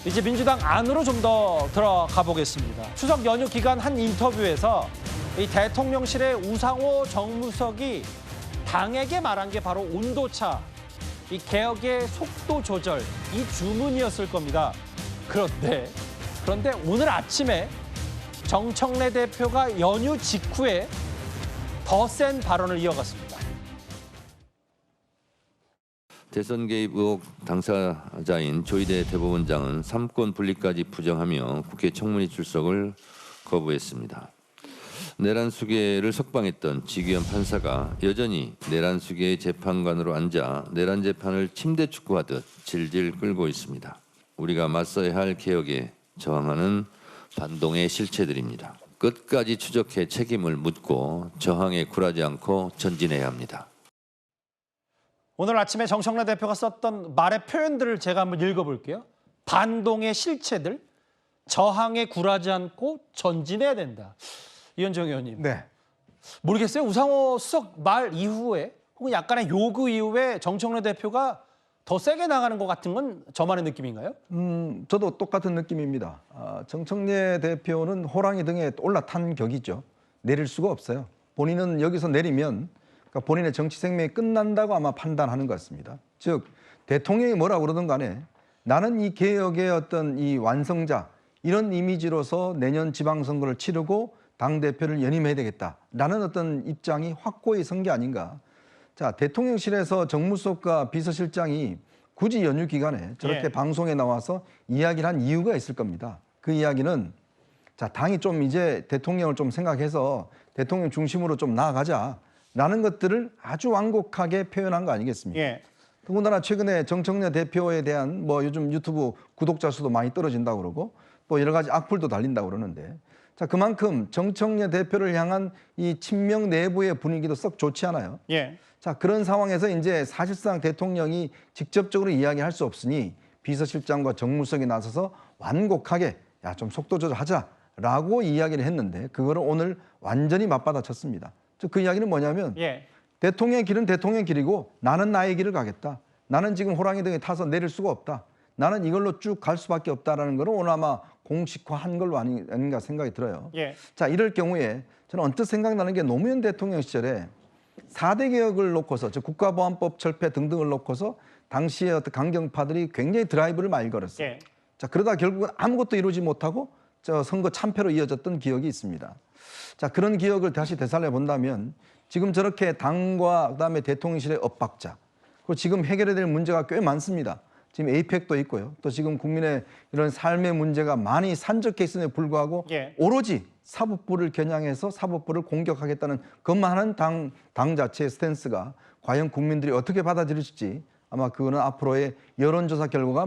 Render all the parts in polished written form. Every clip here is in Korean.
이제 민주당 안으로 좀 더 들어가 보겠습니다. 추석 연휴 기간 한 인터뷰에서 이 대통령실의 우상호 정무석이 당에게 말한 게 바로 온도차, 이 개혁의 속도 조절, 이 주문이었을 겁니다. 그런데 오늘 아침에 정청래 대표가 연휴 직후에 더 센 발언을 이어갔습니다. 대선 개입 의혹 당사자인 조희대 대법원장은 삼권 분리까지 부정하며 국회 청문회 출석을 거부했습니다. 내란수계를 석방했던 지규현 판사가 여전히 내란수계의 재판관으로 앉아 내란 재판을 침대 축구하듯 질질 끌고 있습니다. 우리가 맞서야 할 개혁에 저항하는 반동의 실체들입니다. 끝까지 추적해 책임을 묻고 저항에 굴하지 않고 전진해야 합니다. 오늘 아침에 정청래 대표가 썼던 말의 표현들을 제가 한번 읽어볼게요. 반동의 실체들, 저항에 굴하지 않고 전진해야 된다. 이현정 의원님. 네. 모르겠어요. 우상호 수석 말 이후에 혹은 약간의 요구 이후에 정청래 대표가 더 세게 나가는 것 같은 건 저만의 느낌인가요? 저도 똑같은 느낌입니다. 정청래 대표는 호랑이 등에 올라탄 격이죠. 내릴 수가 없어요. 본인은 여기서 내리면 그러니까 본인의 정치 생명이 끝난다고 아마 판단하는 것 같습니다. 즉 대통령이 뭐라고 그러든 간에 나는 이 개혁의 어떤 이 완성자 이런 이미지로서 내년 지방선거를 치르고 당대표를 연임해야 되겠다라는 어떤 입장이 확고히 선 게 아닌가. 자, 대통령실에서 정무수석과 비서실장이 굳이 연휴 기간에 저렇게 방송에 나와서 이야기를 한 이유가 있을 겁니다. 그 이야기는 자, 당이 좀 이제 대통령을 좀 생각해서 대통령 중심으로 좀 나아가자라는 것들을 아주 완곡하게 표현한 거 아니겠습니까? 예. 더군다나 최근에 정청래 대표에 대한 뭐 요즘 유튜브 구독자 수도 많이 떨어진다고 그러고 또 여러 가지 악플도 달린다고 그러는데 자, 그만큼 정청래 대표를 향한 이 친명 내부의 분위기도 썩 좋지 않아요. 예. 자, 그런 상황에서 이제 사실상 대통령이 직접적으로 이야기할 수 없으니 비서실장과 정무석이 나서서 완곡하게 야, 좀 속도 조절하자라고 이야기를 했는데 그거를 오늘 완전히 맞받아쳤습니다. 즉 그 이야기는 뭐냐면 대통령의 길은 대통령의 길이고 나는 나의 길을 가겠다. 나는 지금 호랑이 등에 타서 내릴 수가 없다. 나는 이걸로 쭉 갈 수밖에 없다라는 걸 오늘 아마 공식화한 걸로 아닌가 생각이 들어요. 자, 이럴 경우에 저는 언뜻 생각나는 게 노무현 대통령 시절에 4대 개혁을 놓고서 즉 국가보안법 철폐 등등을 놓고서 당시의 어떤 강경파들이 굉장히 드라이브를 많이 걸었어요. 자, 그러다 결국은 아무것도 이루지 못하고 저 선거 참패로 이어졌던 기억이 있습니다. 자, 그런 기억을 다시 되살려 본다면 지금 저렇게 당과 그다음에 대통령실의 엇박자 그리고 지금 해결해야 될 문제가 꽤 많습니다. 지금 에이펙도 있고요. 또 지금 국민의 이런 삶의 문제가 많이 산적해 있음에 불구하고 오로지 사법부를 겨냥해서 사법부를 공격하겠다는 것만 하는 당 자체의 스탠스가 과연 국민들이 어떻게 받아들일지 아마 그거는 앞으로의 여론조사 결과가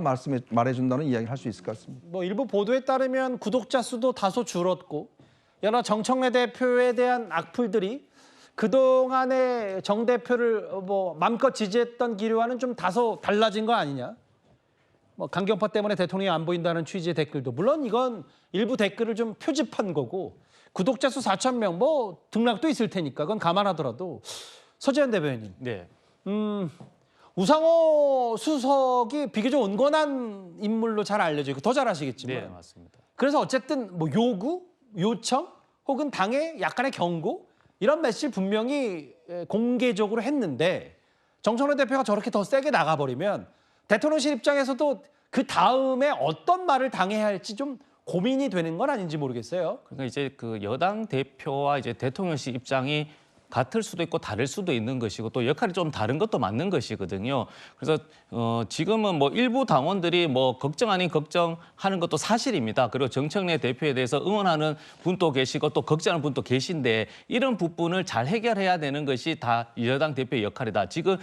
말해준다는 이야기를 할 수 있을 것 같습니다. 뭐 일부 보도에 따르면 구독자 수도 다소 줄었고 여러 정청래 대표에 대한 악플들이 그동안의 정 대표를 뭐 맘껏 지지했던 기류와는 좀 다소 달라진 거 아니냐. 뭐 강경파 때문에 대통령이 안 보인다는 취지의 댓글도 물론 이건 일부 댓글을 좀 표집한 거고 구독자 수 4,000명 뭐 등락도 있을 테니까 그건 감안하더라도 서재현 대변인. 네. 우상호 수석이 비교적 온건한 인물로 잘 알려져 있고 더 잘 아시겠지만. 네, 맞습니다. 그래서 어쨌든 뭐 요구, 요청 혹은 당의 약간의 경고 이런 메시지를 분명히 공개적으로 했는데 정청래 대표가 저렇게 더 세게 나가버리면 대통령실 입장에서도 그 다음에 어떤 말을 당해야 할지 좀 고민이 되는 건 아닌지 모르겠어요. 그러니까 이제 그 여당 대표와 이제 대통령실 입장이 같을 수도 있고 다를 수도 있는 것이고 또 역할이 좀 다른 것도 맞는 것이거든요. 그래서 지금은 뭐 일부 당원들이 뭐 걱정 아닌 걱정하는 것도 사실입니다. 그리고 정청래 대표에 대해서 응원하는 분도 계시고 또 걱정하는 분도 계신데 이런 부분을 잘 해결해야 되는 것이 다 여당 대표의 역할이다. 지금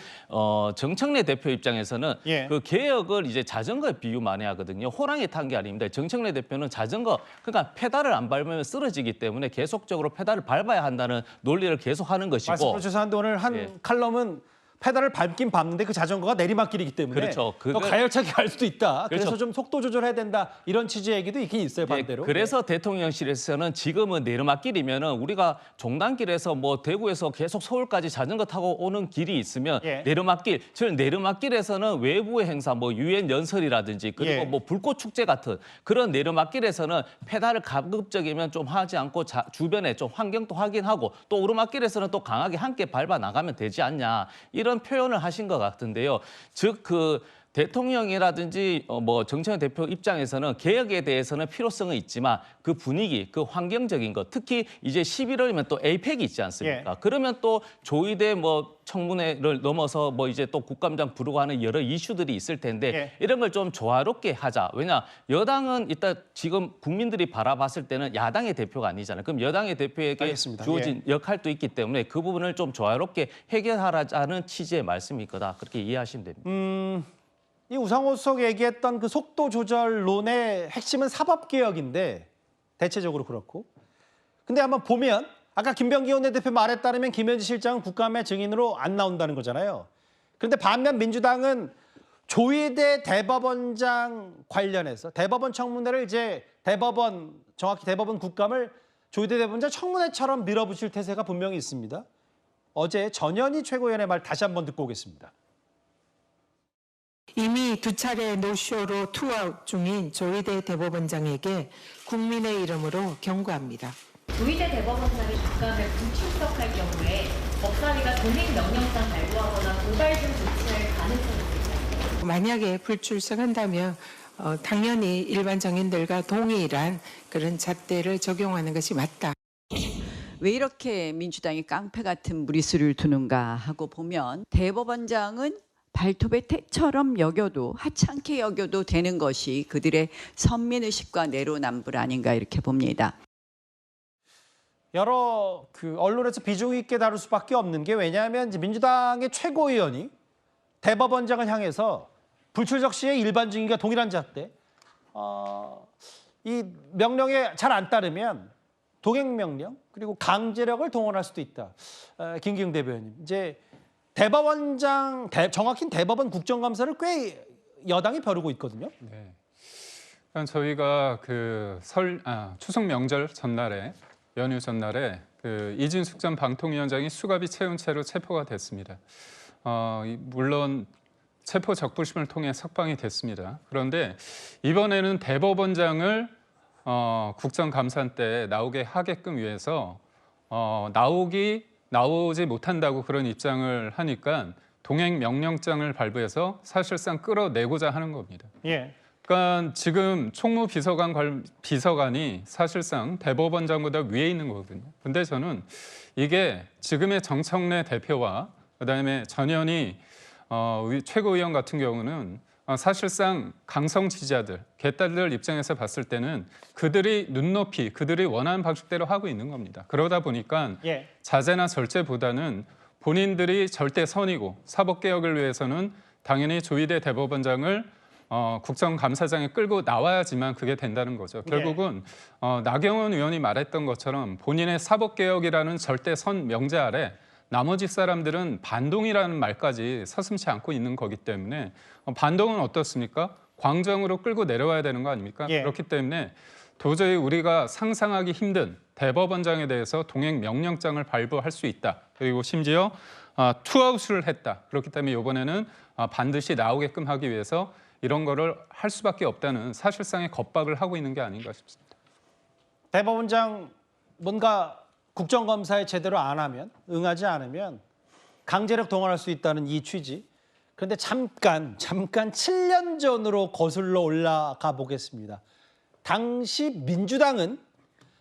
정청래 대표 입장에서는 그 개혁을 이제 자전거에 비유 많이 하거든요. 호랑이 탄 게 아닙니다. 정청래 대표는 자전거 그러니까 페달을 안 밟으면 쓰러지기 때문에 계속적으로 페달을 밟아야 한다는 논리를 계속 하는 것이고. 말씀을 죄송한데 오늘 한 칼럼은 페달을 밟긴 밟는데 그 자전거가 내리막길이기 때문에 그렇죠. 더 가열차게 갈 수도 있다. 그래서 그렇죠. 좀 속도 조절해야 된다. 이런 취지의 얘기도 있긴 있어요. 반대로. 그래서 대통령실에서는 지금은 내리막길이면은 우리가 종단길에서 뭐 대구에서 계속 서울까지 자전거 타고 오는 길이 있으면 예. 내리막길, 즉 내리막길에서는 외부의 행사, 뭐 유엔 연설이라든지 그리고 예. 뭐 불꽃 축제 같은 그런 내리막길에서는 페달을 가급적이면 좀 하지 않고 주변에 좀 환경도 확인하고 또 오르막길에서는 또 강하게 함께 밟아 나가면 되지 않냐 이런 표현을 하신 것 같은데요. 즉 그 대통령이라든지 뭐 정청래 대표 입장에서는 개혁에 대해서는 필요성은 있지만 그 분위기, 그 환경적인 것, 특히 이제 11월이면 또 에이펙이 있지 않습니까? 예. 그러면 또 조의대 뭐 청문회를 넘어서 뭐 이제 또 국감장 부르고 하는 여러 이슈들이 있을 텐데 예. 이런 걸 좀 조화롭게 하자. 왜냐 여당은 일단 지금 국민들이 바라봤을 때는 야당의 대표가 아니잖아요. 그럼 여당의 대표에게 알겠습니다. 주어진 역할도 있기 때문에 그 부분을 좀 조화롭게 해결하자는 취지의 말씀일 거다. 그렇게 이해하시면 됩니다. 이 우상호 수석 얘기했던 그 속도 조절론의 핵심은 사법개혁인데 대체적으로 그렇고. 근데 한번 보면 아까 김병기 원내대표 말에 따르면 김현지 실장은 국감의 증인으로 안 나온다는 거잖아요. 그런데 반면 민주당은 조희대 대법원장 관련해서 대법원 청문회를 이제 정확히 대법원 국감을 조희대 대법원장 청문회처럼 밀어붙일 태세가 분명히 있습니다. 어제 전현희 최고위원의 말 다시 한번 듣고 오겠습니다. 이미 2차례 노쇼로 투아웃 중인 조희대 대법원장에게 국민의 이름으로 경고합니다. 조희대 대법원장이 국감에 불출석할 경우에 법사위가 동행 명령장 발부하거나 고발 등 조치할 가능성이 있습니다. 만약에 불출석한다면 당연히 일반 정인들과 동일한 그런 잣대를 적용하는 것이 맞다. 왜 이렇게 민주당이 깡패 같은 무리수를 두는가 하고 보면 대법원장은 발톱의 태처럼 여겨도 하찮게 여겨도 되는 것이 그들의 선민의식과 내로남불 아닌가 이렇게 봅니다. 여러 언론에서 비중 있게 다룰 수밖에 없는 게 왜냐하면 이제 민주당의 최고위원이 대법원장을 향해서 불출석 시에 일반 증인과 동일한 잣대 이 명령에 잘 안 따르면 동행 명령 그리고 강제력을 동원할 수도 있다. 김기웅 대변인 이제 대법원장 정확히 대법원 국정감사를 꽤 여당이 벼르고 있거든요. 네. 그러니까 저희가 추석 명절 전날에 연휴 전날에 이진숙 전 방통위원장이 수갑이 채운 채로 체포가 됐습니다. 물론 체포 적부심을 통해 석방이 됐습니다. 그런데 이번에는 대법원장을 국정감사 때 나오게 하게끔 위해서 나오지 못한다고 그런 입장을 하니까 동행 명령장을 발부해서 사실상 끌어내고자 하는 겁니다. 예. 그러니까 지금 비서관이 사실상 대법원장보다 위에 있는 거거든요. 근데 저는 이게 지금의 정청래 대표와 그다음에 전현희 최고위원 같은 경우는 사실상 강성 지지자들, 개딸들 입장에서 봤을 때는 그들이 눈높이, 그들이 원하는 방식대로 하고 있는 겁니다. 그러다 보니까 예. 자제나 절제보다는 본인들이 절대 선이고 사법개혁을 위해서는 당연히 조희대 대법원장을 국정감사장에 끌고 나와야지만 그게 된다는 거죠. 결국은 나경원 의원이 말했던 것처럼 본인의 사법개혁이라는 절대 선 명제 아래 나머지 사람들은 반동이라는 말까지 서슴지 않고 있는 거기 때문에 반동은 어떻습니까? 광정으로 끌고 내려와야 되는 거 아닙니까? 예. 그렇기 때문에 도저히 우리가 상상하기 힘든 대법원장에 대해서 동행 명령장을 발부할 수 있다. 그리고 심지어 투아웃을 했다. 그렇기 때문에 이번에는 반드시 나오게끔 하기 위해서 이런 거를 할 수밖에 없다는 사실상의 겁박을 하고 있는 게 아닌가 싶습니다. 대법원장 뭔가 국정감사에 제대로 안 하면 응하지 않으면 강제력 동원할 수 있다는 이 취지. 그런데 잠깐 7년 전으로 거슬러 올라가 보겠습니다. 당시 민주당은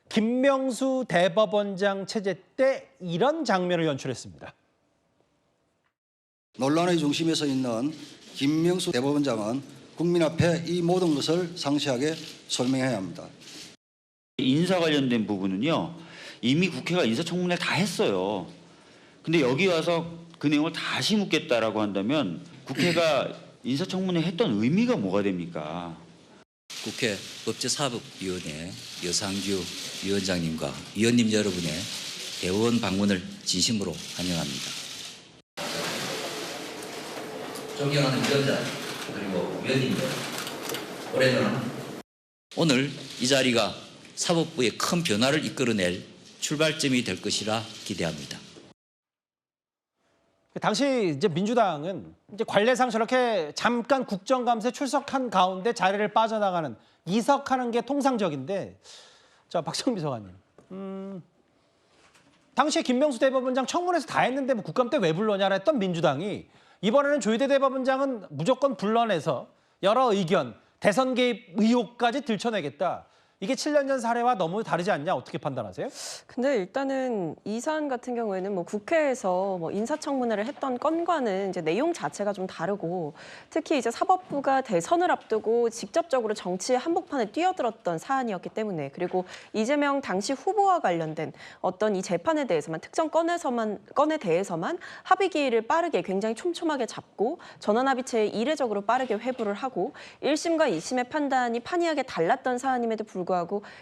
김명수 대법원장 체제 때 이런 장면을 연출했습니다. 논란의 중심에 서 있는 김명수 대법원장은 국민 앞에 이 모든 것을 상세하게 설명해야 합니다. 인사 관련된 부분은요. 이미 국회가 인사청문회 다 했어요. 근데 여기 와서 그 내용을 다시 묻겠다라고 한다면 국회가 인사청문회 했던 의미가 뭐가 됩니까? 국회 법제사법위원회 여상규 위원장님과 위원님 여러분의 대법원 방문을 진심으로 환영합니다. 존경하는 위원장 그리고 위원님들, 올해는 오늘 이 자리가 사법부의 큰 변화를 이끌어낼 출발점이 될 것이라 기대합니다. 당시 이제 민주당은 이제 관례상 저렇게 잠깐 국정감사에 출석한 가운데 자리를 빠져나가는 이석하는 게 통상적인데, 자 박성미 비서관님, 당시에 김명수 대법원장 청문회에서 다 했는데 뭐 국감 때 왜 불러냐라 했던 민주당이 이번에는 조희대 대법원장은 무조건 불러내서 여러 의견, 대선 개입 의혹까지 들춰내겠다. 이게 7년 전 사례와 너무 다르지 않냐, 어떻게 판단하세요? 근데 일단은 이 사안 같은 경우에는 뭐 국회에서 뭐 인사청문회를 했던 건과는 이제 내용 자체가 좀 다르고, 특히 이제 사법부가 대선을 앞두고 직접적으로 정치의 한복판에 뛰어들었던 사안이었기 때문에, 그리고 이재명 당시 후보와 관련된 어떤 이 재판에 대해서만, 특정 건에 대해서만 합의 기일을 빠르게 굉장히 촘촘하게 잡고 전원합의체에 이례적으로 빠르게 회부를 하고 1심과 2심의 판단이 판이하게 달랐던 사안임에도 불구하고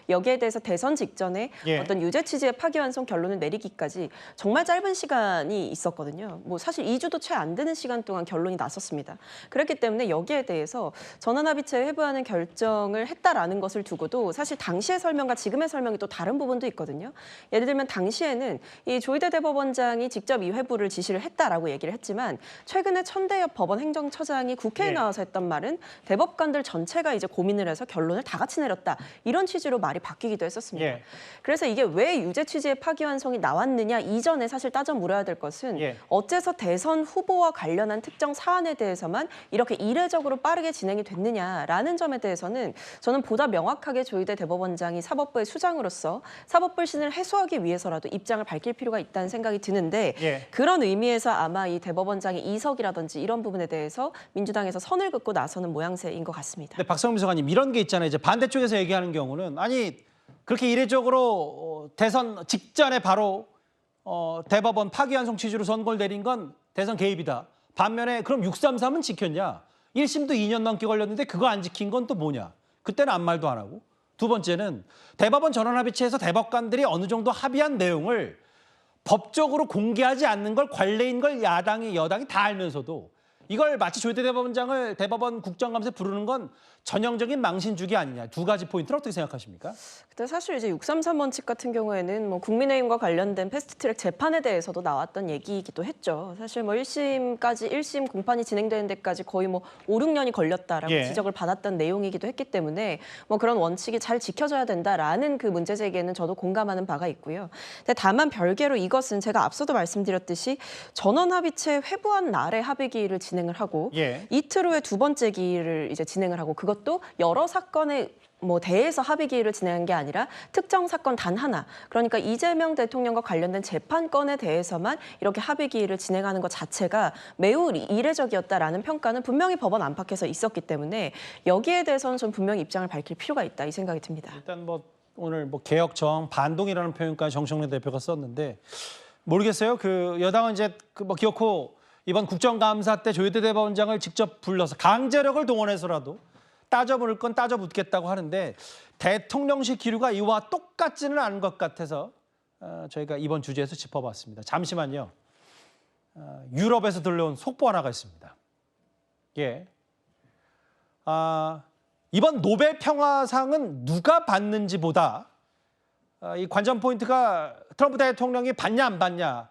여기에 대해서 대선 직전에 어떤 유죄 취지의 파기환송 결론을 내리기까지 정말 짧은 시간이 있었거든요. 뭐 사실 2주도 채 안 되는 시간 동안 결론이 났었습니다. 그렇기 때문에 여기에 대해서 전원합의체에 회부하는 결정을 했다라는 것을 두고도 사실 당시의 설명과 지금의 설명이 또 다른 부분도 있거든요. 예를 들면 당시에는 이 조희대 대법원장이 직접 이 회부를 지시를 했다라고 얘기를 했지만, 최근에 천대엽 법원 행정처장이 국회에 나와서 했던 말은 대법관들 전체가 이제 고민을 해서 결론을 다 같이 내렸다, 이런 취지로 말이 바뀌기도 했었습니다. 그래서 이게 왜 유죄 취지의 파기환송이 나왔느냐 이전에 사실 따져 물어야 될 것은 어째서 대선 후보와 관련한 특정 사안에 대해서만 이렇게 이례적으로 빠르게 진행이 됐느냐라는 점에 대해서는 저는 보다 명확하게 조희대 대법원장이 사법부의 수장으로서 사법 불신을 해소하기 위해서라도 입장을 밝힐 필요가 있다는 생각이 드는데, 그런 의미에서 아마 이 대법원장의 이석이라든지 이런 부분에 대해서 민주당에서 선을 긋고 나서는 모양새인 것 같습니다. 네, 박성미 비서관님, 이런 게 있잖아요. 이제 반대쪽에서 얘기하는 경우는 아니 그렇게 이례적으로 대선 직전에 바로 대법원 파기환송 취지로 선고를 내린 건 대선 개입이다. 반면에 그럼 633은 지켰냐? 1심도 2년 넘게 걸렸는데 그거 안 지킨 건 또 뭐냐? 그때는 아무 말도 안 하고. 두 번째는 대법원 전원합의체에서 대법관들이 어느 정도 합의한 내용을 법적으로 공개하지 않는 걸 관례인 걸 야당이 여당이 다 알면서도 이걸 마치 조희대 대법원장을 대법원 국정감사에 부르는 건 전형적인 망신주기 아니냐. 두 가지 포인트를 어떻게 생각하십니까? 근데 사실 이제 633 원칙 같은 경우에는 뭐 국민의힘과 관련된 패스트트랙 재판에 대해서도 나왔던 얘기이기도 했죠. 사실 뭐 1심 공판이 진행되는 데까지 거의 뭐 5, 6년이 걸렸다라고 지적을 받았던 내용이기도 했기 때문에 뭐 그런 원칙이 잘 지켜져야 된다라는 그 문제 제기에는 저도 공감하는 바가 있고요. 근데 다만 별개로 이것은 제가 앞서도 말씀드렸듯이 전원합의체 회부한 날에 합의 기일을 진행을 하고 이틀 후에 두 번째 기일을 이제 진행을 하고, 그것도 여러 사건에 뭐 대해서 합의 기일을 진행한 게 아니라 특정 사건 단 하나, 그러니까 이재명 대통령과 관련된 재판건에 대해서만 이렇게 합의 기일을 진행하는 것 자체가 매우 이례적이었다라는 평가는 분명히 법원 안팎에서 있었기 때문에 여기에 대해서는 좀 분명히 입장을 밝힐 필요가 있다, 이 생각이 듭니다. 일단 뭐 오늘 뭐 개혁정 반동이라는 표현까지 정청래 대표가 썼는데 모르겠어요. 그 여당은 이제 그 뭐 기어코 이번 국정감사 때 조희대 대법원장을 직접 불러서 강제력을 동원해서라도 따져볼 건 따져붙겠다고 하는데, 대통령실 기류가 이와 똑같지는 않은 것 같아서 저희가 이번 주제에서 짚어봤습니다. 잠시만요. 유럽에서 들려온 속보 하나가 있습니다. 이번 노벨 평화상은 누가 받는지보다 이 관전 포인트가 트럼프 대통령이 받냐 안 받냐,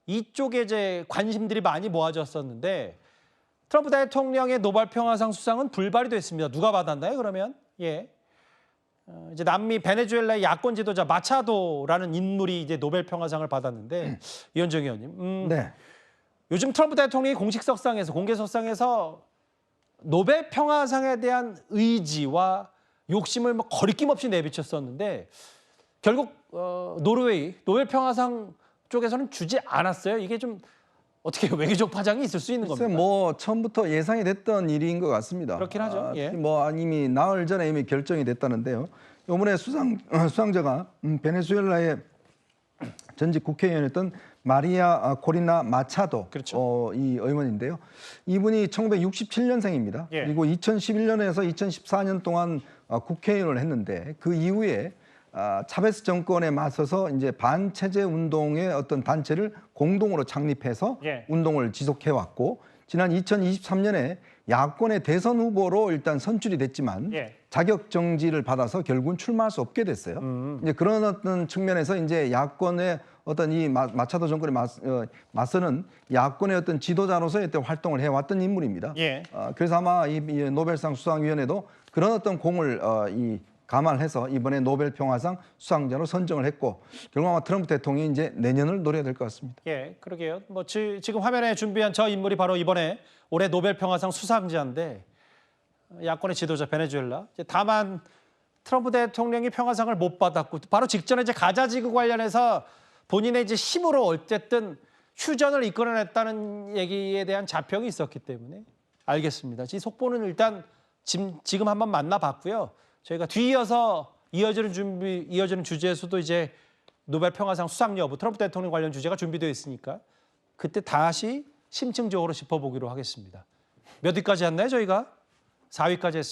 이쪽에 이제 관심들이 많이 모아졌었는데, 트럼프 대통령의 노벨 평화상 수상은 불발이 됐습니다. 누가 받았나요? 그러면 이제 남미 베네수엘라의 야권 지도자 마차도라는 인물이 이제 노벨 평화상을 받았는데, 이현정 의원님, 요즘 트럼프 대통령이 공식 석상에서 공개 석상에서 노벨 평화상에 대한 의지와 욕심을 뭐 거리낌 없이 내비쳤었는데 결국 노르웨이 노벨 평화상 쪽에서는 주지 않았어요. 이게 좀 어떻게 외교적 파장이 있을 수 있는 겁니까? 뭐 처음부터 예상이 됐던 일인 것 같습니다. 그렇긴 하죠. 뭐 이미 나흘 전에 이미 결정이 됐다는데요. 이번에 수상자가 베네수엘라의 전직 국회의원이었던 마리아 코리나 마차도 이 의원인데요. 이분이 1967년생입니다. 그리고 2011년에서 2014년 동안 국회의원을 했는데, 그 이후에 차베스 정권에 맞서서 이제 반체제 운동의 어떤 단체를 공동으로 창립해서 운동을 지속해 왔고, 지난 2023년에 야권의 대선 후보로 일단 선출이 됐지만 예. 자격 정지를 받아서 결국은 출마할 수 없게 됐어요. 이제 그런 어떤 측면에서 이제 야권의 어떤 이 마차도 정권에 맞서는 야권의 어떤 지도자로서의 어떤 활동을 해왔던 인물입니다. 예. 그래서 아마 이 노벨상 수상위원회도 그런 어떤 공을 감안해서 이번에 노벨 평화상 수상자로 선정을 했고 결국 아마 트럼프 대통령이 이제 내년을 노려야 될 것 같습니다. 예, 그러게요. 뭐 지금 화면에 준비한 저 인물이 바로 이번에 올해 노벨 평화상 수상자인데 야권의 지도자 베네수엘라. 다만 트럼프 대통령이 평화상을 못 받았고 바로 직전에 이제 가자 지구 관련해서 본인의 이제 힘으로 어쨌든 휴전을 이끌어냈다는 얘기에 대한 자평이 있었기 때문에 알겠습니다. 이 속보는 일단 지금 한번 만나봤고요. 저희가 뒤이어서 이어지는 주제에서도 이제 노벨 평화상 수상 여부, 트럼프 대통령 관련 주제가 준비되어 있으니까 그때 다시 심층적으로 짚어보기로 하겠습니다. 몇 위까지 했나요, 저희가? 4위까지 했습니다.